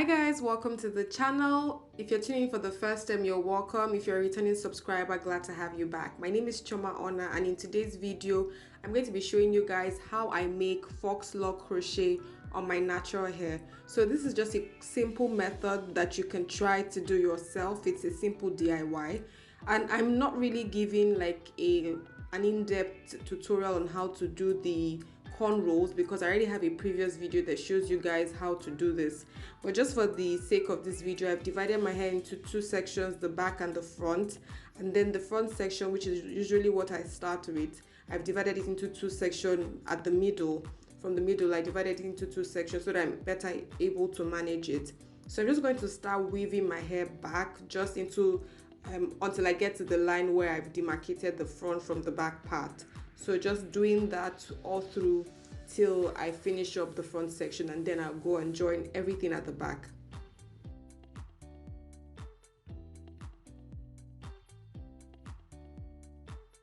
Hi guys, welcome to the channel. If you're tuning in for the first time, you're welcome. If you're a returning subscriber, glad to have you back. My name is Choma Ona, and in today's video I'm going to be showing you guys how I make Faux Locs Crochet on my natural hair. So this is just a simple method that you can try to do yourself. It's a simple DIY, and I'm not really giving like an in-depth tutorial on how to do the cornrows because I already have a previous video that shows you guys how to do this. But just for the sake of this video, I've divided my hair into two sections, the back and the front. And then the front section, which is usually what I start with, I've divided it into two sections at the middle. From the middle, I divided it into two sections so that I'm better able to manage it. So I'm just going to start weaving my hair back just into until I get to the line where I've demarcated the front from the back part. So just doing that all through till I finish up the front section, and then I'll go and join everything at the back.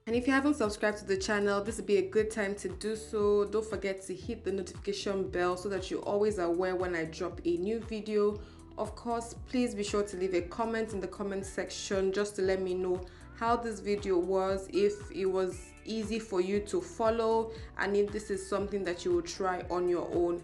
And if you haven't subscribed to the channel, this would be a good time to do so. Don't forget to hit the notification bell so that you're always aware when I drop a new video. Of course, please be sure to leave a comment in the comment section just to let me know how this video was, if it was easy for you to follow, and if this is something that you will try on your own.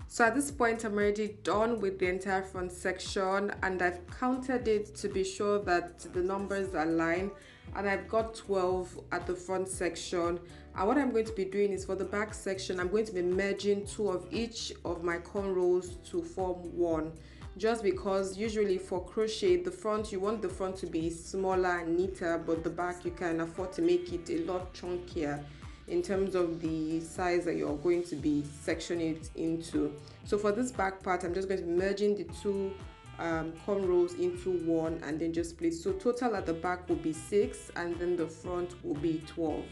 So at this point, I'm already done with the entire front section, and I've counted it to be sure that the numbers align, and I've got 12 at the front section. And what I'm going to be doing is for the back section, I'm going to be merging two of each of my cornrows to form one, just because usually for crochet, the front, you want the front to be smaller and neater, but the back you can afford to make it a lot chunkier in terms of the size that you're going to be sectioning it into. So for this back part, I'm just going to be merging the two cornrows into one and then just place. So total at the back will be 6 and then the front will be 12.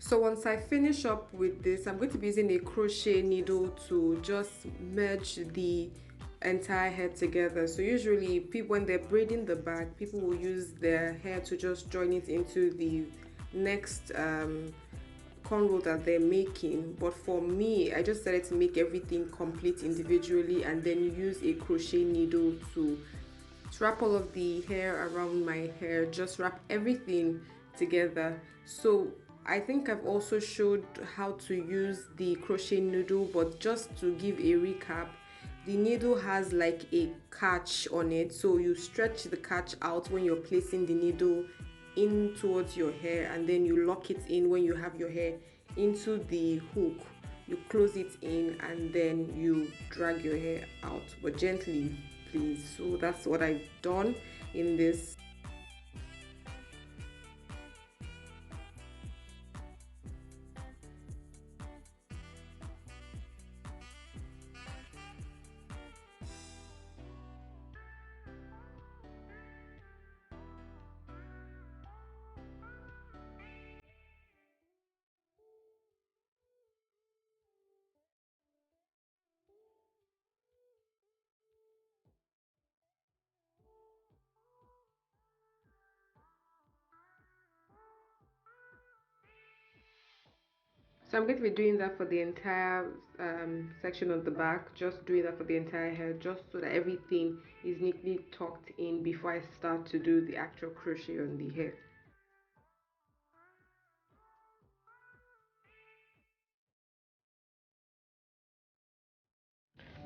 So once I finish up with this, I'm going to be using a crochet needle to just merge the entire hair together. So usually people, when they're braiding the back, people will use their hair to just join it into the next cornrow that they're making. But for me, I just decided to make everything complete individually and then use a crochet needle to wrap all of the hair around my hair, just wrap everything together. So I think I've also showed how to use the crochet needle, but just to give a recap, the needle has like a catch on it, so you stretch the catch out when you're placing the needle in towards your hair, and then you lock it in when you have your hair into the hook. You close it in and then you drag your hair out, but gently please. So that's what I've done in this. So I'm going to be doing that for the entire section of the back, just doing that for the entire hair, just so that everything is neatly tucked in before I start to do the actual crochet on the hair.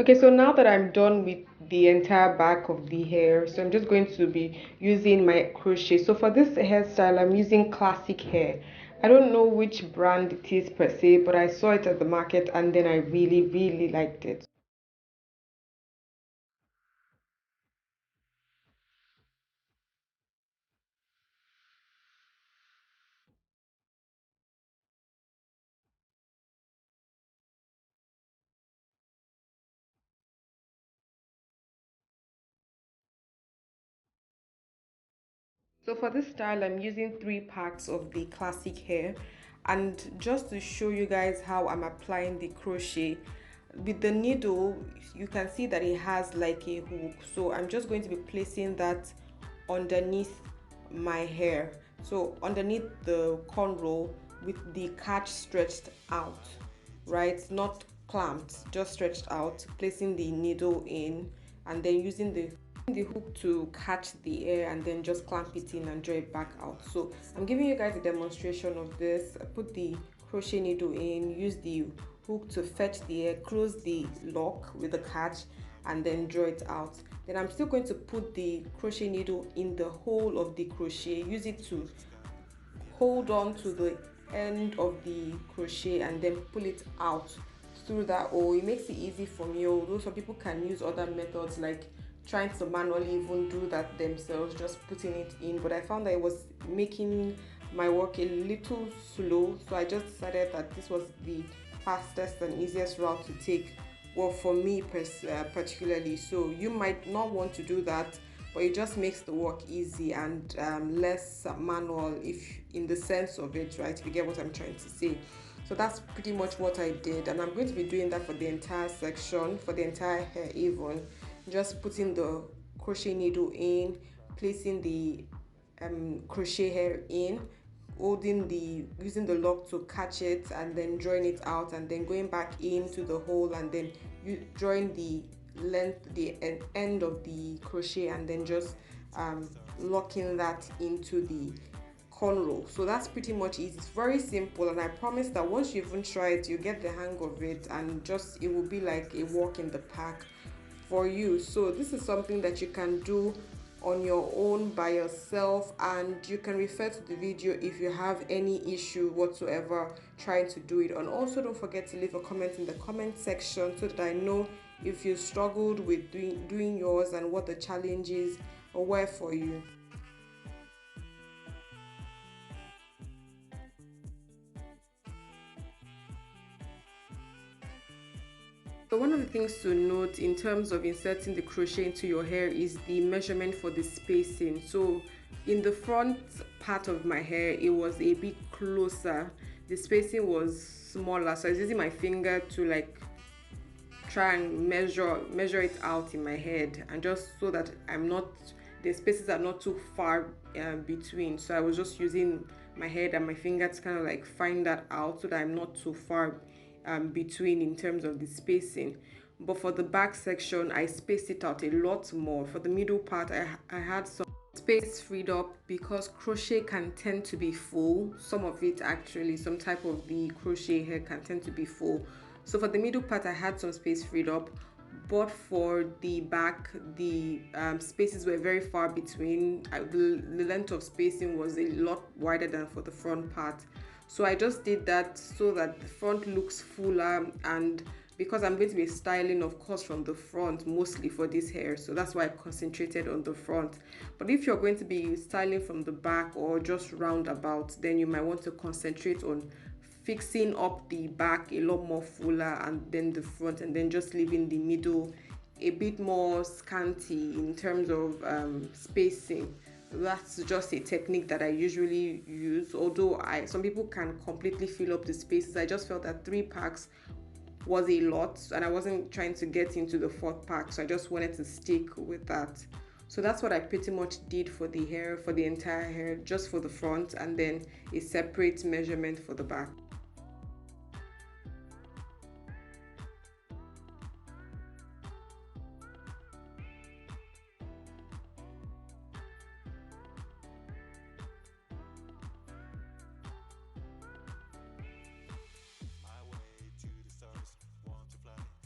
Okay, so now that I'm done with the entire back of the hair, so I'm just going to be using my crochet. So for this hairstyle, I'm using Classic Hair. I don't know which brand it is per se, but I saw it at the market and then I really liked it. So for this style, I'm using 3 packs of the classic hair, and just to show you guys how I'm applying the crochet with the needle, you can see that it has like a hook. So I'm just going to be placing that underneath my hair, so underneath the cornrow, with the catch stretched out, right, not clamped, just stretched out, placing the needle in, and then using the hook to catch the air, and then just clamp it in and draw it back out. So I'm giving you guys a demonstration of this. I put the crochet needle in, use the hook to fetch the air, close the lock with the catch, and then draw it out. Then I'm still going to put the crochet needle in the hole of the crochet, use it to hold on to the end of the crochet, and then pull it out through that hole. It makes it easy for me, although some people can use other methods like trying to manually even do that themselves, just putting it in, but I found that it was making my work a little slow, so I just decided that this was the fastest and easiest route to take, well, for me particularly. So you might not want to do that, but it just makes the work easy and less manual, if in the sense of it, right, if you get what I'm trying to say. So that's pretty much what I did, and I'm going to be doing that for the entire section, for the entire hair even. Just putting the crochet needle in, placing the crochet hair in, using the lock to catch it, and then drawing it out, and then going back into the hole, and then drawing the end of the crochet, and then just locking that into the cornrow. So that's pretty much it. It's very simple, and I promise that once you even try it, you get the hang of it, and just it will be like a walk in the park for you. So this is something that you can do on your own by yourself, and you can refer to the video if you have any issue whatsoever trying to do it. And also don't forget to leave a comment in the comment section so that I know if you struggled with doing yours and what the challenges were for you. So one of the things to note in terms of inserting the crochet into your hair is the measurement for the spacing. So in the front part of my hair, it was a bit closer. The spacing was smaller, so I was using my finger to like try and measure it out in my head, and just so that the spaces are not too far between. So I was just using my head and my finger to kind of like find that out, so that I'm not too far between in terms of the spacing. But for the back section, I spaced it out a lot more. For the middle part, I had some space freed up, because crochet can tend to be full. Some of it actually, some type of the crochet hair can tend to be full. So for the middle part, I had some space freed up, but for the back, the spaces were very far between. The length of spacing was a lot wider than for the front part. So I just did that so that the front looks fuller, and because I'm going to be styling, of course, from the front mostly for this hair, so that's why I concentrated on the front. But if you're going to be styling from the back or just roundabout, then you might want to concentrate on fixing up the back a lot more fuller, and then the front, and then just leaving the middle a bit more scanty in terms of spacing. That's just a technique that I usually use, although some people can completely fill up the spaces. I just felt that 3 packs was a lot, and I wasn't trying to get into the 4th pack, so I just wanted to stick with that. So that's what I pretty much did for the hair, for the entire hair, just for the front, and then a separate measurement for the back.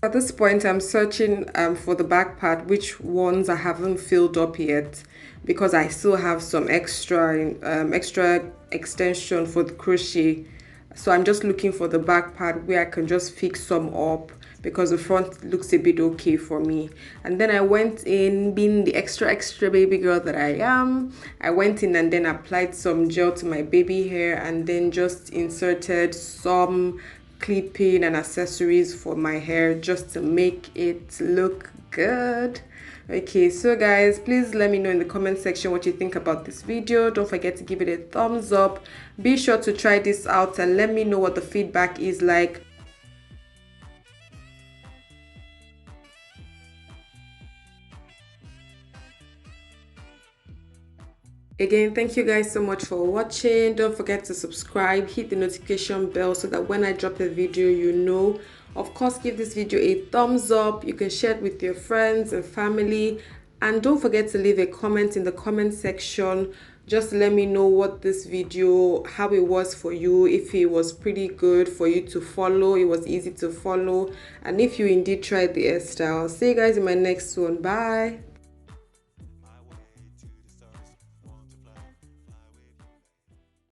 At this point, I'm searching for the back part, which ones I haven't filled up yet, because I still have some extra extension for the crochet. So I'm just looking for the back part where I can just fix some up, because the front looks a bit okay for me. And then I went in, being the extra baby girl that I am, I went in and then applied some gel to my baby hair, and then just inserted some clipping and accessories for my hair just to make it look good. Okay, so guys, please let me know in the comment section what you think about this video. Don't forget to give it a thumbs up. Be sure to try this out and let me know what the feedback is like. Again, thank you guys so much for watching. Don't forget to subscribe, hit the notification bell so that when I drop a video, you know. Of course, give this video a thumbs up. You can share it with your friends and family. And don't forget to leave a comment in the comment section. Just let me know what this video, how it was for you, if it was pretty good for you to follow, it was easy to follow, and if you indeed tried the hairstyle. See you guys in my next one. Bye.